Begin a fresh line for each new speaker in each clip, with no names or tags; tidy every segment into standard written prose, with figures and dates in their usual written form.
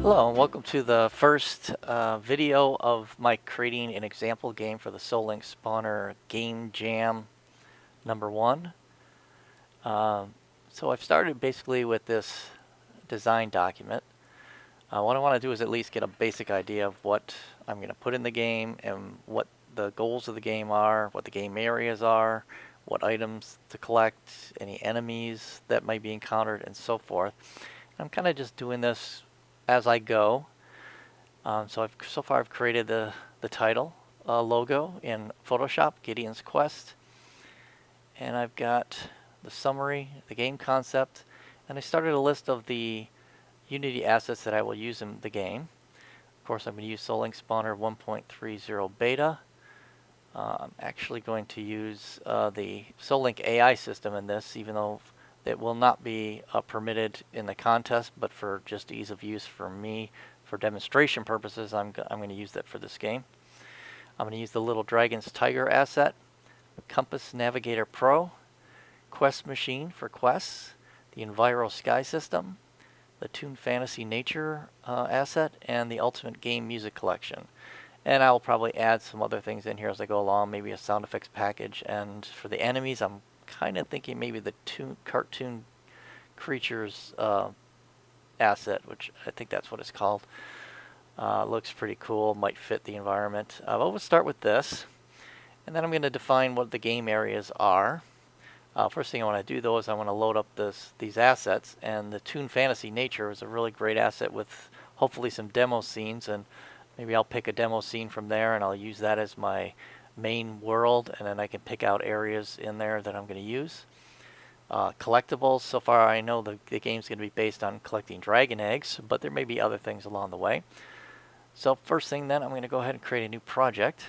Hello and welcome to the first video of my creating an example game for the SoulLink Spawner Game Jam #1. So I've started basically with this design document. What I want to do is at least get a basic idea of what I'm going to put in the game and what the goals of the game are, what the game areas are, what items to collect, any enemies that might be encountered, and so forth. I'm kind of just doing this as I go. So far I've created the title logo in Photoshop, Gideon's Quest, and I've got the summary, the game concept, and I started a list of the Unity assets that I will use in the game. Of course, I'm going to use SoulLink Spawner 1.30 beta. I'm actually going to use the SoulLink AI system in this, even though it will not be permitted in the contest, but for just ease of use for me, for demonstration purposes, I'm going to use that for this game. I'm going to use the Little Dragon's Tiger asset, Compass Navigator Pro, Quest Machine for quests, the Enviro Sky system, the Toon Fantasy Nature asset, and the Ultimate Game Music Collection. And I'll probably add some other things in here as I go along, maybe a sound effects package. And for the enemies, I'm kind of thinking maybe the cartoon creatures asset, which I think that's what it's called. Looks pretty cool, might fit the environment. But we'll start with this, and then I'm going to define what the game areas are. First thing I want to do though is I want to load up these assets, and the Toon Fantasy Nature is a really great asset with hopefully some demo scenes, and maybe I'll pick a demo scene from there and I'll use that as my main world, and then I can pick out areas in there that I'm going to use. Collectibles, so far I know the game's going to be based on collecting dragon eggs, but there may be other things along the way. So first thing then, I'm going to go ahead and create a new project.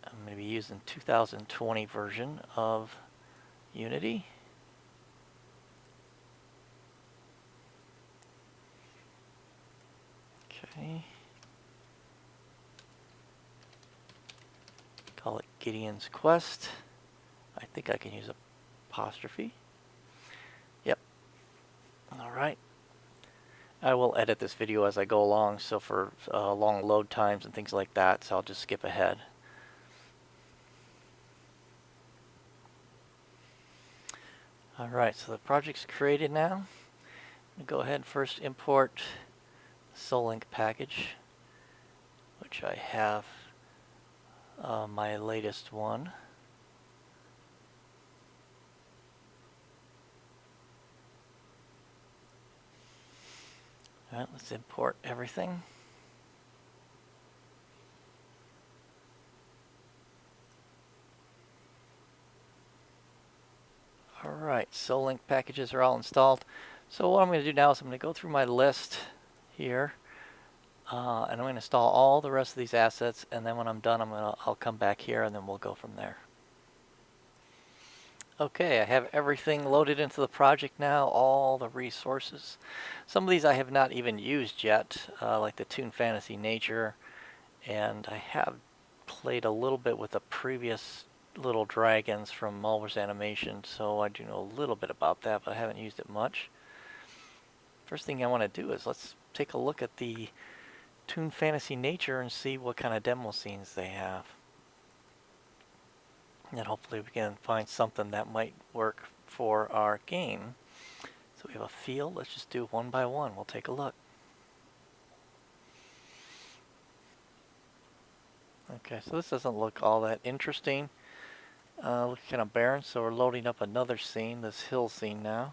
I'm going to be using 2020 version of Unity. Okay. Call it Gideon's Quest. I think I can use apostrophe. Yep. Alright. I will edit this video as I go along, so for long load times and things like that, so I'll just skip ahead. Alright, so the project's created now. I'm going to go ahead and first import the SoulLink package, which I have my latest one. Alright, let's import everything. Alright, SoulLink packages are all installed. So what I'm going to do now is I'm going to go through my list here, and I'm going to install all the rest of these assets, and then when I'm done I'll come back here and then we'll go from there. Okay, I have everything loaded into the project now, all the resources. Some of these I have not even used yet, like the Toon Fantasy Nature, and I have played a little bit with the previous little dragons from Mulver's animation, so I do know a little bit about that, but I haven't used it much. First thing I want to do is let's take a look at the Toon Fantasy Nature and see what kind of demo scenes they have. And hopefully we can find something that might work for our game. So we have a field. Let's just do one by one. We'll take a look. Okay, so this doesn't look all that interesting. Looks kind of barren, so we're loading up another scene, this hill scene now.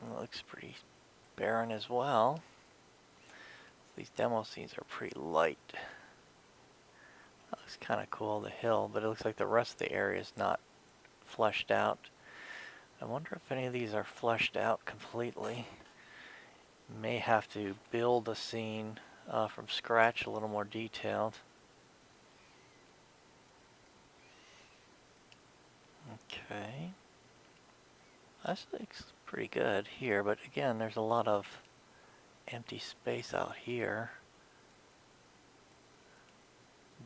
It looks pretty barren as well. These demo scenes are pretty light. That looks kind of cool, the hill, but it looks like the rest of the area is not fleshed out. I wonder if any of these are fleshed out completely. May have to build a scene from scratch, a little more detailed. Okay. That looks pretty good here, but again, there's a lot of empty space out here.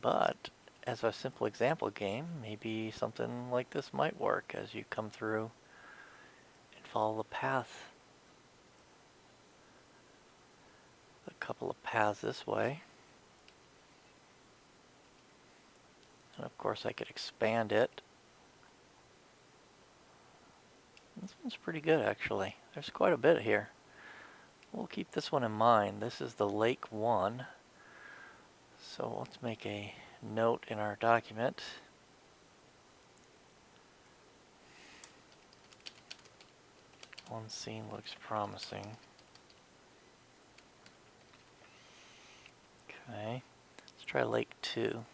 But as a simple example game, maybe something like this might work as you come through and follow the path. A couple of paths this way. And of course I could expand it. This one's pretty good actually. There's quite a bit here. We'll keep this one in mind. This is the lake one. So let's make a note in our document. One scene looks promising. Okay, let's try lake 2.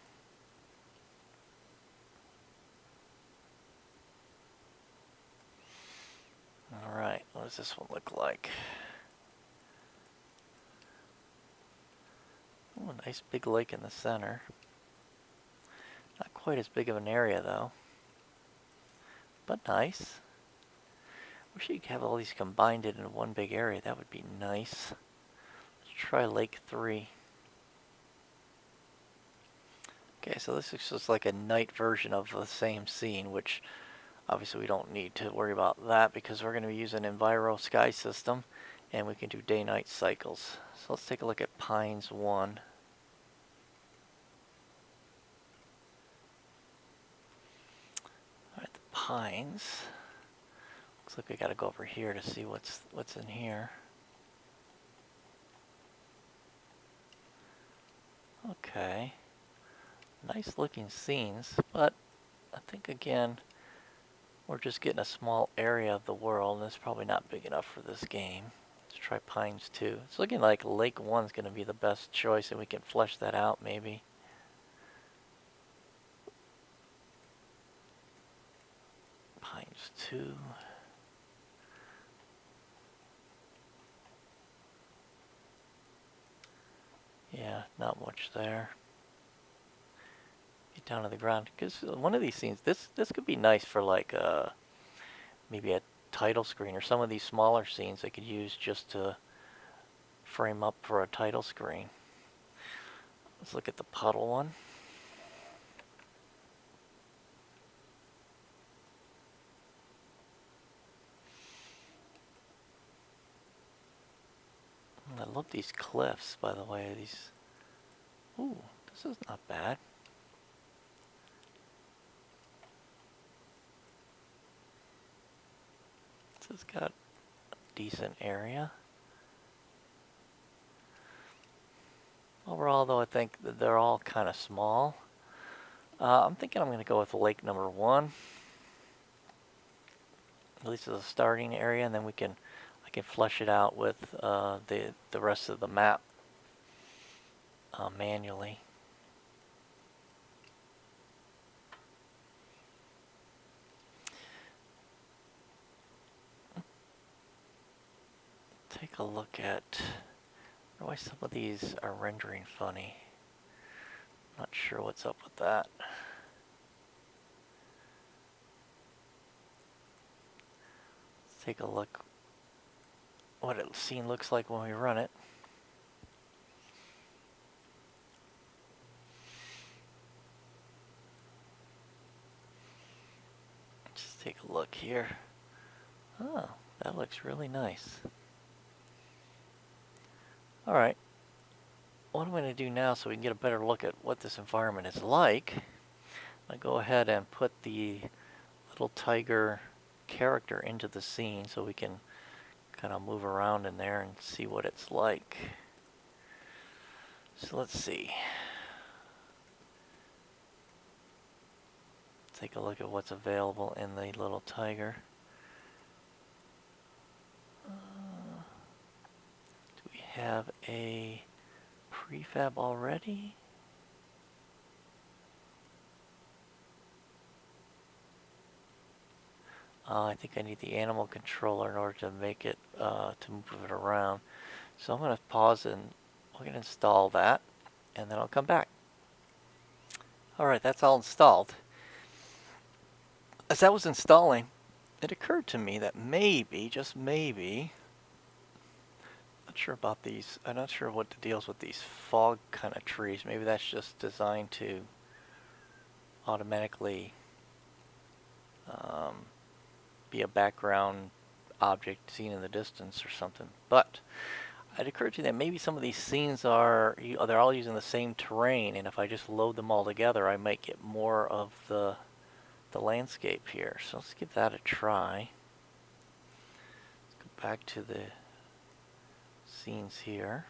Alright, what does this one look like? Oh, a nice big lake in the center. Not quite as big of an area though, but nice. Wish you could have all these combined into one big area. That would be nice. Let's try lake 3. Okay, so this is just like a night version of the same scene, which obviously we don't need to worry about that because we're going to be using Enviro Sky System and we can do day-night cycles. So let's take a look at Pines 1. Alright, the Pines. Looks like we got to go over here to see what's in here. Okay. Nice looking scenes, but I think again we're just getting a small area of the world and it's probably not big enough for this game. Let's try Pines 2. It's looking like Lake 1 is going to be the best choice and we can flesh that out maybe. Pines 2. Yeah, not much there. Get down to the ground because one of these scenes, this could be nice for like maybe a title screen or some of these smaller scenes I could use just to frame up for a title screen. Let's look at the puddle one. I love these cliffs, by the way. These. Ooh, this is not bad. This has got a decent area. Overall, though, I think that they're all kind of small. I'm thinking I'm going to go with lake number 1. At least as a starting area, and then I can flesh it out with the rest of the map manually. Take a look at why some of these are rendering funny. Not sure what's up with that. Let's take a look what the scene looks like when we run it. Just take a look here. Oh, that looks really nice. Alright, what I'm going to do now so we can get a better look at what this environment is like, I'll go ahead and put the little tiger character into the scene so we can kind of move around in there and see what it's like. So let's see. Take a look at what's available in the little tiger. Do we have a prefab already? I think I need the animal controller in order to make it, to move it around. So I'm going to pause and we're going to install that and then I'll come back. Alright, that's all installed. As I was installing, it occurred to me that maybe, just maybe, not sure about these, I'm not sure what the deal's with these fog kind of trees. Maybe that's just designed to automatically be a background object seen in the distance or something. But it occurred to me that maybe some of these scenes they're all using the same terrain, and if I just load them all together, I might get more of the landscape here. So let's give that a try. Let's go back to the scenes here.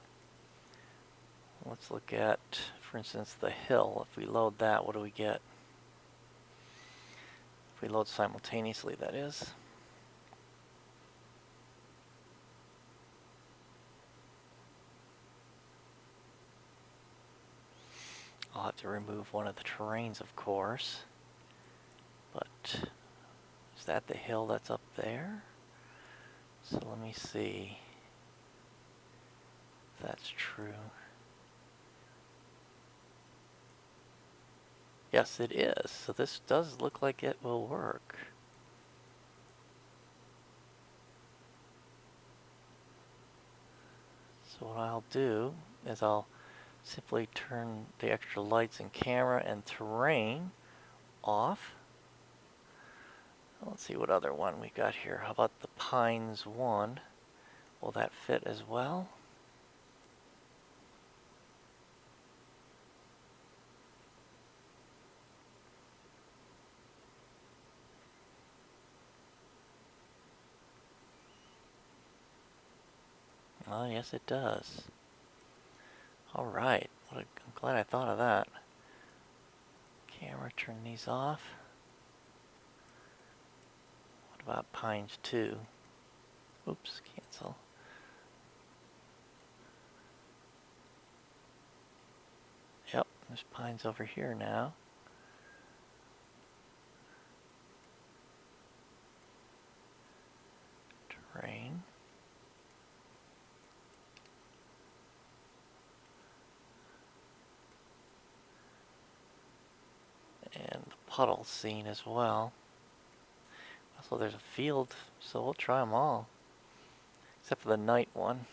Let's look at, for instance, the hill. If we load that, what do we get? If we load simultaneously, that is. I'll have to remove one of the terrains, of course. But is that the hill that's up there? So let me see if that's true. Yes, it is. So this does look like it will work. So what I'll do is I'll simply turn the extra lights and camera and terrain off. Let's see what other one we got here. How about the Pines one? Will that fit as well? Oh, yes it does. Alright, I'm glad I thought of that. Camera, turn these off. What about Pines 2? Oops, cancel. Yep, there's Pines over here now. Terrain. And the puddle scene as well. Also there's a field, so we'll try them all. Except for the night one.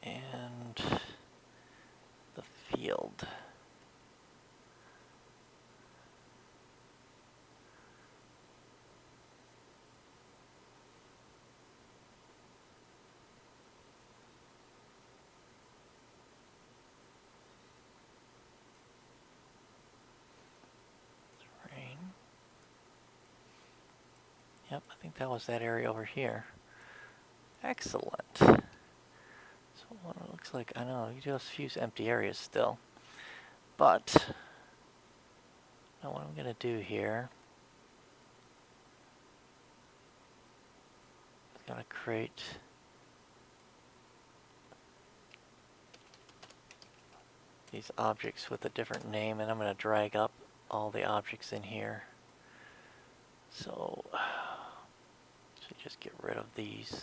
And the field. Terrain. Yep, I think that was that area over here. Excellent. So what it looks like, I know, you do have a few empty areas still. But, now what I'm going to do here, I'm going to create these objects with a different name, and I'm going to drag up all the objects in here. So just get rid of these.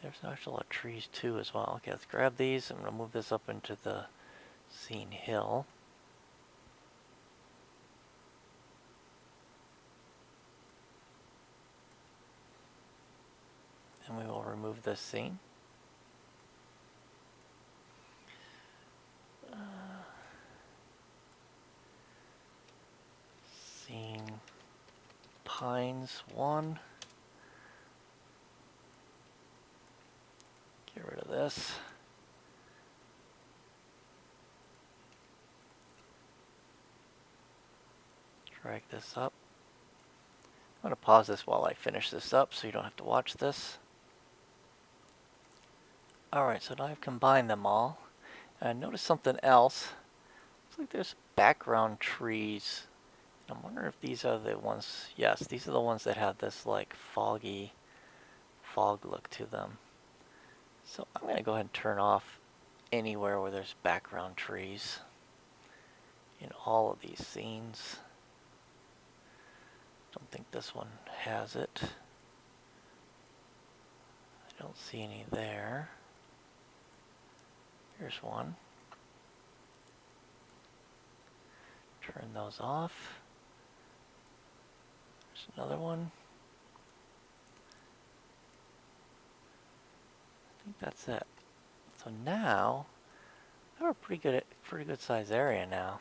There's actually a lot of trees too as well. Okay, let's grab these. I'm going to move this up into the scene hill. And we will remove this scene. Scene Pines 1. Get rid of this. Drag this up. I'm going to pause this while I finish this up so you don't have to watch this. Alright, so now I've combined them all. And notice something else. Looks like there's background trees. I'm wondering if these are the ones, yes, these are the ones that have this like fog look to them. So I'm going to go ahead and turn off anywhere where there's background trees in all of these scenes. Don't think this one has it. I Don't see any there. Here's one. Turn those off. There's another one. I think that's it. So now, I have a pretty good size area now.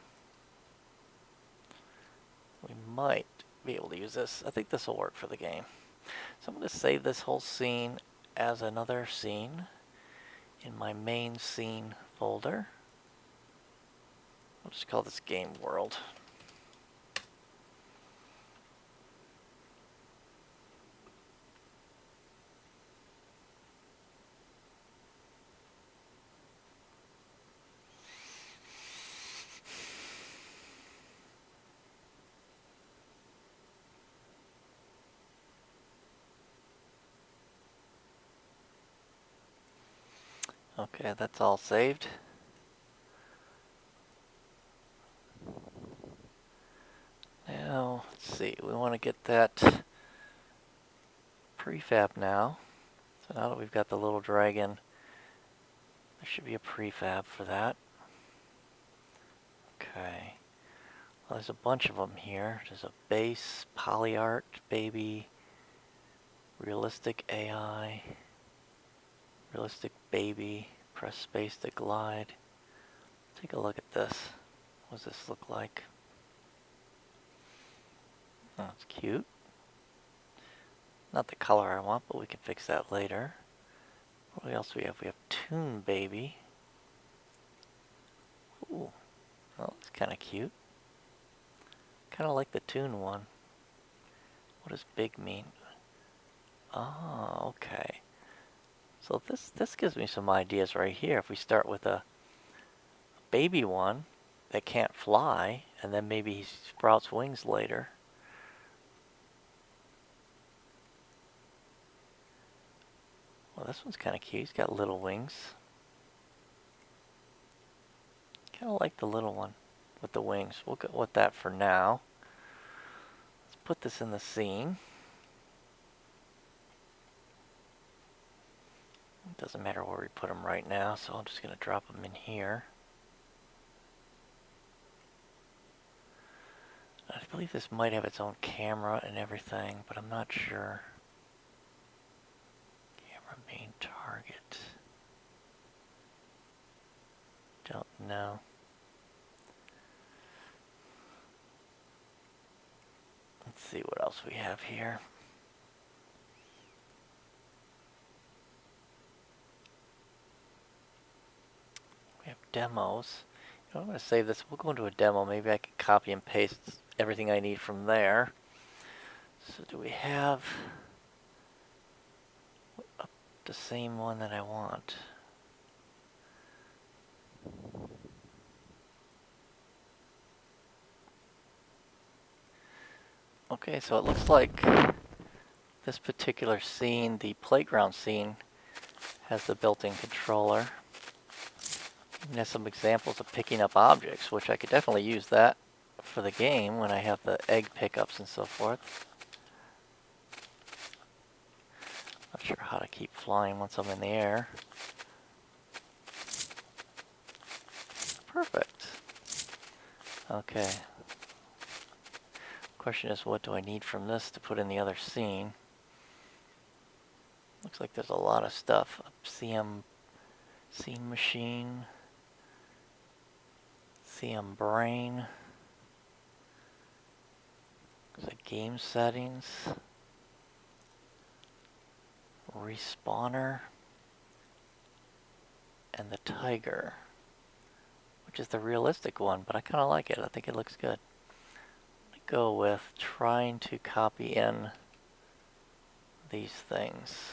We might be able to use this. I think this will work for the game. So I'm going to save this whole scene as another scene in my main scene folder. I'll just call this Game World. Okay, that's all saved. Now, let's see, we want to get that prefab now. So now that we've got the little dragon, there should be a prefab for that. Okay. Well, there's a bunch of them here. There's a base, poly art, baby, realistic AI, realistic baby, press space to glide. Take a look at this. What does this look like? Oh, it's cute. Not the color I want, but we can fix that later. What else do we have? We have Toon Baby. Ooh. Well, it's kind of cute. Kind of like the Toon one. What does big mean? Oh, okay. So this gives me some ideas right here. If we start with a baby one that can't fly, and then maybe he sprouts wings later. Well, this one's kind of cute. He's got little wings. Kind of like the little one with the wings. We'll go with that for now. Let's put this in the scene. It doesn't matter where we put them right now, so I'm just going to drop them in here. I believe this might have its own camera and everything, but I'm not sure. Camera main target. Don't know. Let's see what else we have here. We have demos. You know, I'm going to save this. We'll go into a demo. Maybe I can copy and paste everything I need from there. So do we have the same one that I want? Okay, so it looks like this particular scene, the playground scene, has the built-in controller. It has some examples of picking up objects, which I could definitely use that for the game when I have the egg pickups and so forth. Not sure how to keep flying once I'm in the air. Perfect. Okay. Question is, what do I need from this to put in the other scene? Looks like there's a lot of stuff. CM scene machine. CM brain. There's a game settings. Respawner. And the tiger, which is the realistic one, but I kind of like it. I think it looks good. I'm gonna go with trying to copy in these things.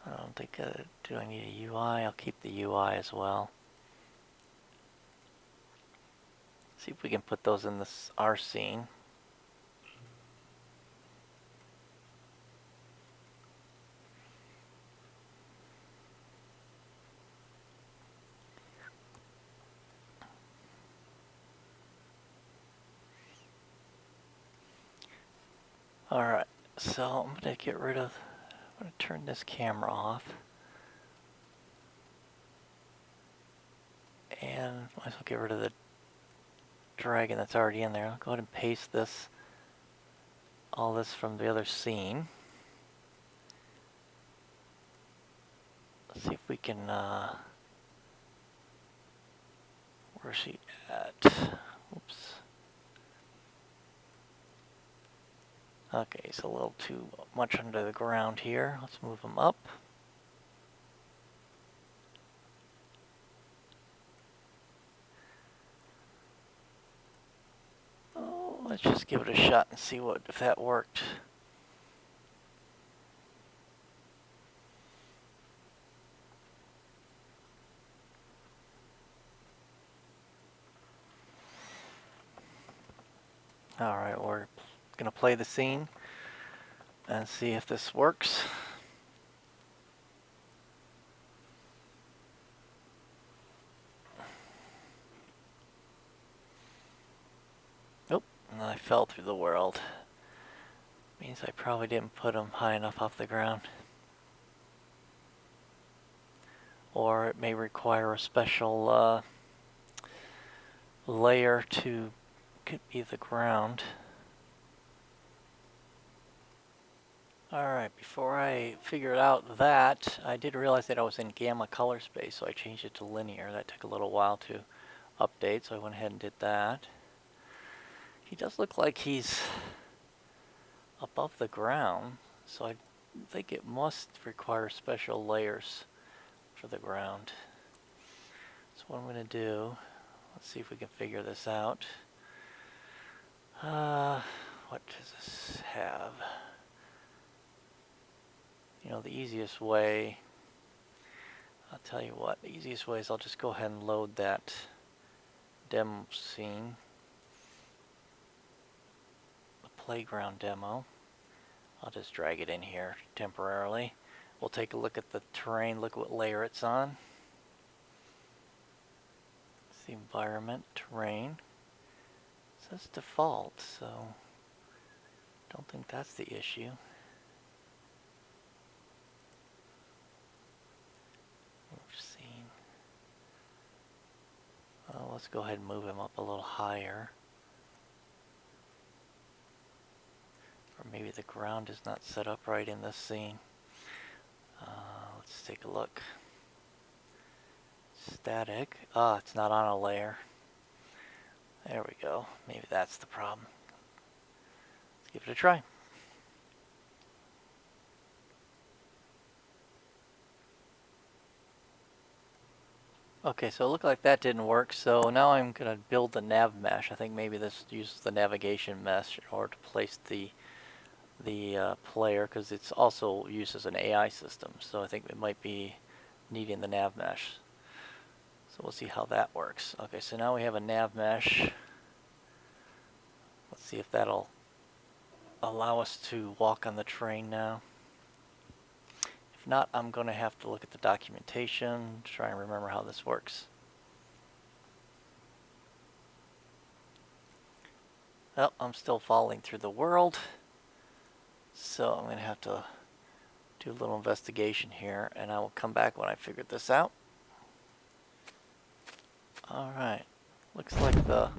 I don't think, do I need a UI? I'll keep the UI as well. See if we can put those in this our scene. Alright, So I'm going to turn this camera off. And might as well get rid of the dragon that's already in there. I'll go ahead and paste all this from the other scene. Let's see if we can, where's she at? Oops. Okay, it's a little too much under the ground here. Let's move him up. Oh, let's just give it a shot and see if that worked. Alright, we're going to play the scene and see if this works. Oh, and I fell through the world. Means I probably didn't put him high enough off the ground. Or it may require a special layer to be the ground. Alright, before I figured out that, I did realize that I was in gamma color space, so I changed it to linear. That took a little while to update, so I went ahead and did that. He does look like he's above the ground, so I think it must require special layers for the ground. So what I'm going to do, let's see if we can figure this out. What does this have? You know, the easiest way, I'll tell you what, the easiest way is I'll just go ahead and load that demo scene, the playground demo. I'll just drag it in here temporarily. We'll take a look at the terrain, look what layer it's on. It's the environment, terrain. It says default, so don't think that's the issue. Scene. Well, let's go ahead and move him up a little higher. Or maybe the ground is not set up right in this scene. Let's take a look. Static. Ah, it's not on a layer. There we go. Maybe that's the problem. Let's give it a try. Okay, so it looked like that didn't work, so now I'm going to build the nav mesh. I think maybe this uses the navigation mesh in order to place the player, because it's also used as an AI system, so I think it might be needing the nav mesh. So we'll see how that works. Okay, so now we have a nav mesh. Let's see if that'll allow us to walk on the train now. If not, I'm going to have to look at the documentation, try and remember how this works. Well, I'm still falling through the world, so I'm going to have to do a little investigation here, and I will come back when I figured this out. Alright, looks like the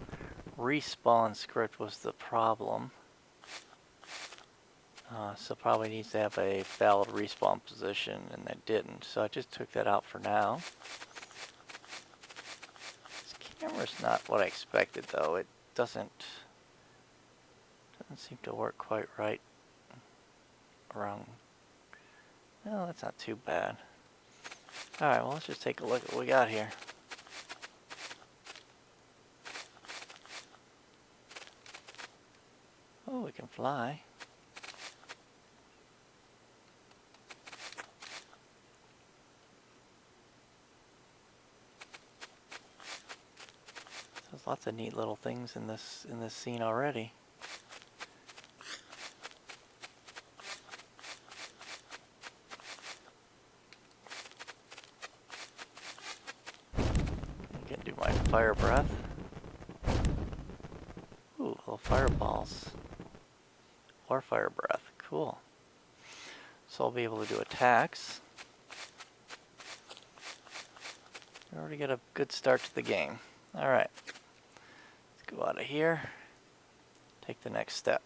respawn script was the problem. So probably needs to have a valid respawn position, and that didn't. So I just took that out for now. This camera's not what I expected, though. It doesn't seem to work quite right around. No, that's not too bad. Alright, well, let's just take a look at what we got here. Oh, we can fly. There's lots of neat little things in this scene already. I can do my fire breath. Ooh, little fireballs. Or fire breath. Cool. So I'll be able to do attacks. We already get a good start to the game. Alright. Let's go out of here. Take the next step.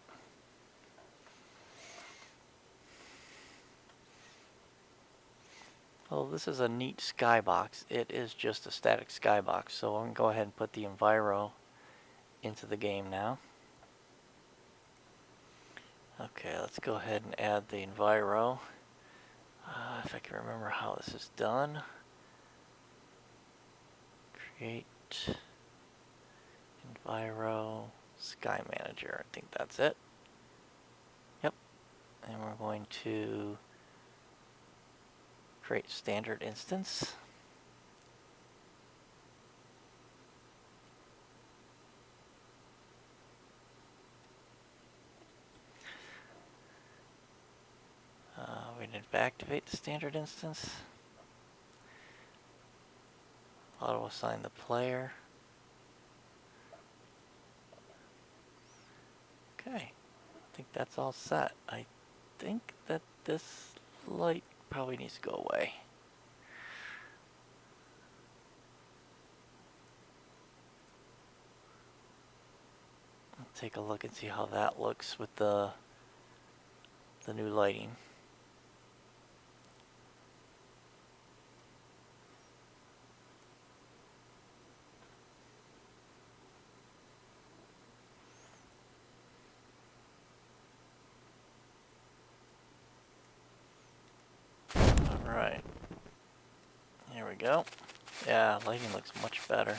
Well, this is a neat skybox. It is just a static skybox. So I'm going to go ahead and put the enviro into the game now. Okay, let's go ahead and add the enviro. If I can remember how this is done. Create enviro sky manager. I think that's it. Yep. And we're going to create standard instance. We need to activate the standard instance. Auto assign the player. Okay, I think that's all set. I think that this light probably needs to go away. Let's take a look and see how that looks with the new lighting. Alright. Here we go. Yeah, lighting looks much better.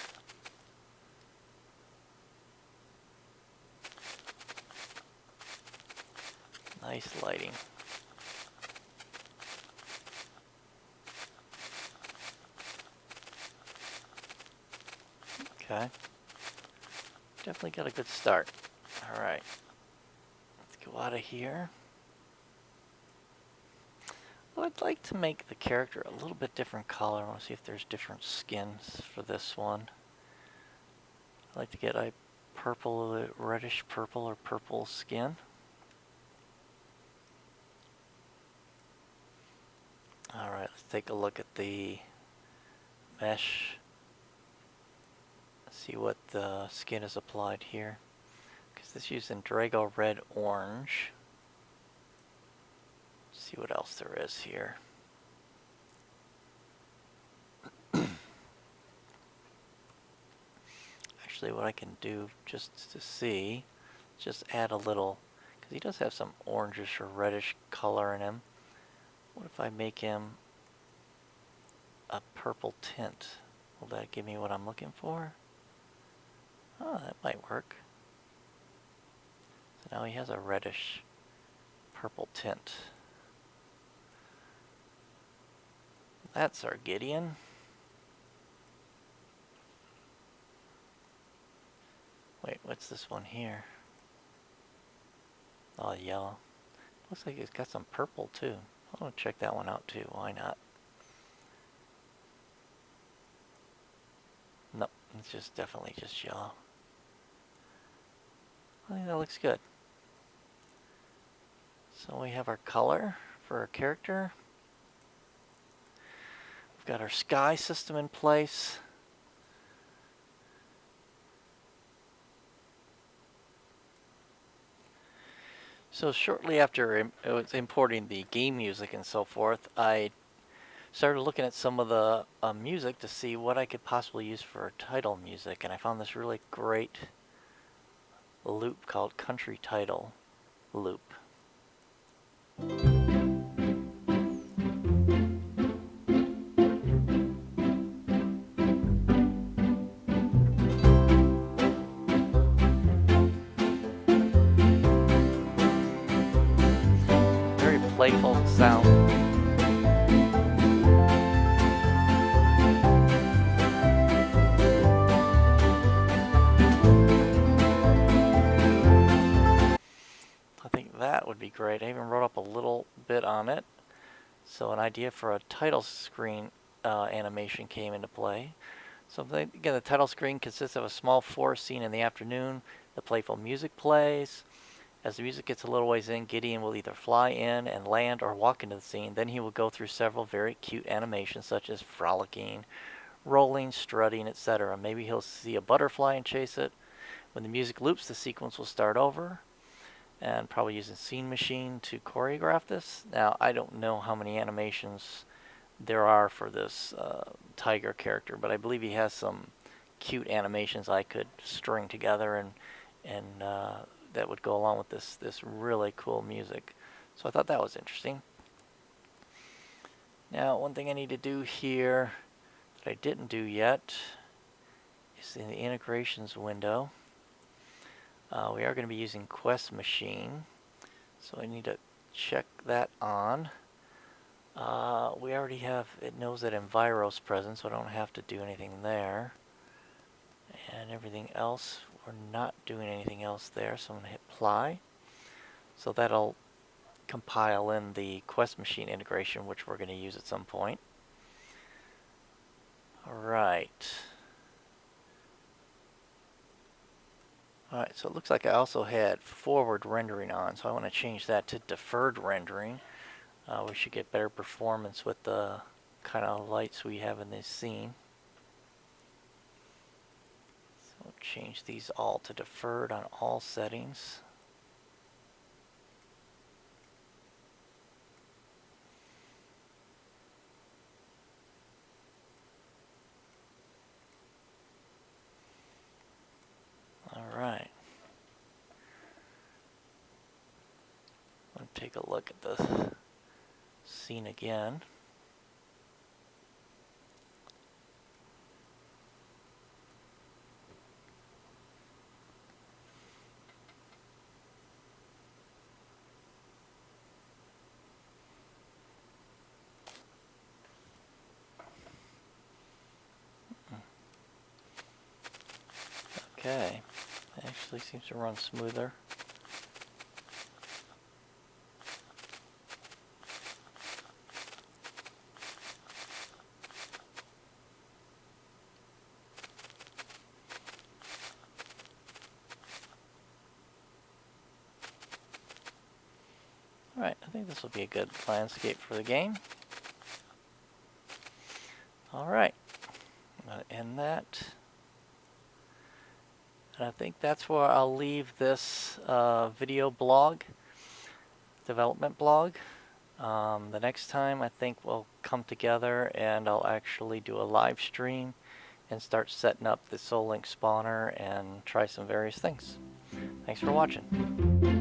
Nice lighting. Okay. Definitely got a good start. Alright. Let's go out of here. Well, I'd like to make the character a little bit different color. I want to see if there's different skins for this one. I'd like to get a purple, reddish purple or purple skin. Alright, let's take a look at the mesh. See what the skin is applied here. Because this is using Drago Red Orange. See what else there is here. Actually, what I can do just to see, just add a little, because he does have some orangish or reddish color in him. What if I make him a purple tint? Will that give me what I'm looking for? Oh, that might work. So now he has a reddish purple tint. That's our Gideon. Wait, what's this one here? Oh, yellow. Looks like it's got some purple too. I want to check that one out too. Why not? Nope, it's just definitely just yellow. I think that looks good. So we have our color for our character. We've got our sky system in place. So shortly after importing the game music and so forth, I started looking at some of the music to see what I could possibly use for title music, and I found this really great loop called Country Title Loop. Very playful sound. That would be great. I even wrote up a little bit on it. So an idea for a title screen animation came into play. So again, the title screen consists of a small forest scene in the afternoon. The playful music plays. As the music gets a little ways in, Gideon will either fly in and land or walk into the scene. Then he will go through several very cute animations such as frolicking, rolling, strutting, etc. Maybe he'll see a butterfly and chase it. When the music loops, the sequence will start over, and probably using Scene Machine to choreograph this. Now, I don't know how many animations there are for this tiger character, but I believe he has some cute animations I could string together and that would go along with this really cool music. So I thought that was interesting. Now, one thing I need to do here that I didn't do yet is in the integrations window. We are going to be using Quest Machine, so I need to check that on. We already have, it knows that Enviro's present, so I don't have to do anything there. And everything else, we're not doing anything else there, so I'm going to hit apply. So that'll compile in the Quest Machine integration, which we're going to use at some point. Alright. Alright, so it looks like I also had forward rendering on, so I want to change that to deferred rendering. We should get better performance with the kind of lights we have in this scene. So we'll change these all to deferred on all settings. Alright. Let's take a look at the scene again. Okay, it actually seems to run smoother. Alright, I think this will be a good landscape for the game. Alright, I'm going to end that. And I think that's where I'll leave this video blog, development blog. The next time I think we'll come together and I'll actually do a live stream and start setting up the SoulLink spawner and try some various things. Thanks for watching.